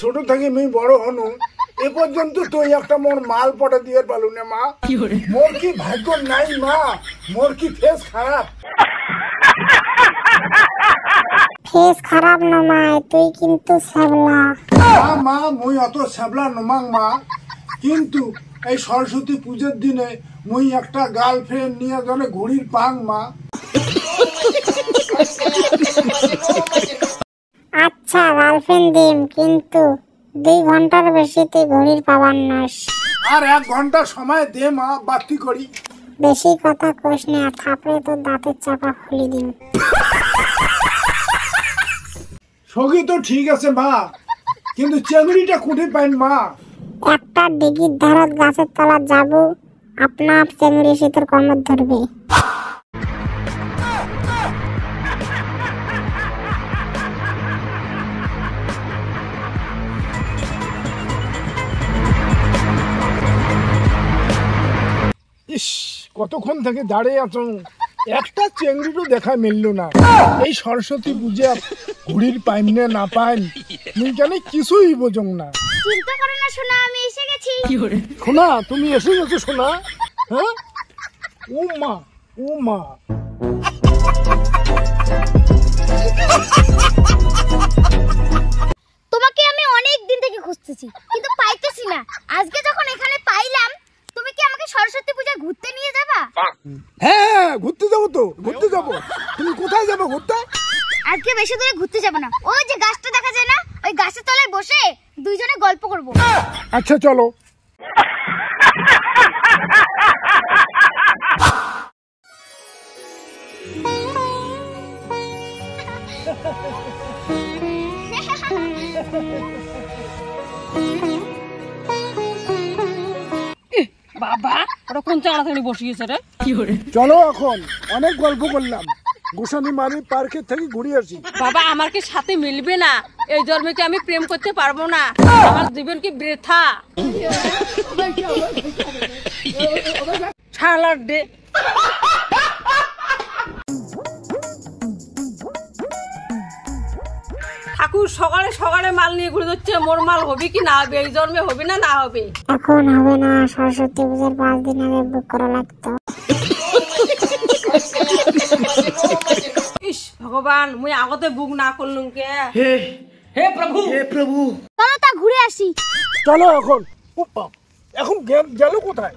ছোট থেকে আমি বড় হনু এ পর্যন্ত তুই একটা মোর মাল পটা দিয়ে পালু না মা। মোর কি ভাগ্য নাই মা? মোর কি ফেস খারাপ? ফেস খারাপ নমায়, তুই কিন্তু ছ্যাবলা। মা মুই অত ছ্যাবলা নমাং মা, কিন্তু এই সরস্বতী পূজার দিনে মুই একটা গার্লফ্রেন্ড নিয়ে গেলে ঘুড়ির পাং মা। আচ্ছা গার্লফ্রেন্ড দিম, কিন্তু 2 ঘন্টার বেশি তুই ঘড়ির পাবার নস। আর 1 ঘন্টা সময় দে মা, বাতি করি। বেশি কথা কইস না, থাপড়ে তোর দাঁতের চাপা খুলি দিম। সগি তো ঠিক আছে মা, কিন্তু চেংড়িটা কুঠে পাইন মা? একটা ডিগির ধারত গাছের তলা যাব, আপনা আপ চেংড়ি এসে তোর কমর ধরবে। ইস, কতক্ষণ থেকে দাঁড়িয়ে আছো, একটা চেংড়িরও দেখা মিলল না। এই সরস্বতী পূজা ঘুড়ির পাইন না পাইন তুমি জানি কিছুই বোঝং না। চিন্তা করো না সোনা, আমি এসে গেছি। সোনা, তুমি এসে গেছো সোনা? হ্যাঁ, ও মা, ও মা। তোমাকে আমি অনেক দিন থেকে খুঁজতেছি, কিন্তু পাইতেছি না। আজকে যখন এখানে পাইলাম, তুমি কি আমাকে সরস্বতী পূজা ঘুরতে নিয়ে যাবা? হ্যাঁ, ঘুরতে যাবো তো, ঘুরতে যাবো। তুমি কোথায় যাবো ঘুরতে? আজকে বেশি দূরে ঘুরতে যাব না, ওই যে গাছটা দেখা যায় না, ওই গাছের তলায় বসে দুইজনে গল্প করব। আচ্ছা চলো। বাবা ওরা কোন চালাচালি বসিয়েছে রে? চলো, এখন অনেক গল্প করলাম, গোসানি মারি পার্কের থেকে ঘুরে আসি। বাবা আমার কি সাথে মিলবে না? এই জন্মে কি আমি প্রেম করতে পারবো না? আমার জীবন কি বৃথা? ছালার দে। ঠাকুর সকালে সকালে মাল নিয়ে ঘুরে যাচ্ছে, মোর মাল হবে কি না হবে? এই জন্মে হবে না না হবে? এখন হবে না, সরস্বতী পূজার 5 দিন আগে বুক করা লাগতো। ইস ভগবান, মুই আগতে বুক না করলুম কে? হে হে প্রভু, হে প্রভু। চলো তা ঘুরে আসি। চলো এখন। এখন গেল কোথায়?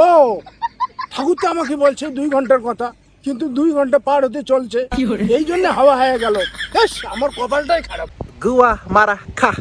ও, ঠাকুর তো আমাকে বলছে 2 ঘন্টার কথা, কিন্তু 2 ঘন্টা পার হতে চলছে, এই জন্য হাওয়া হয়ে গেল। বেশ, আমার কপালটাই খারাপ। Gua marah kah?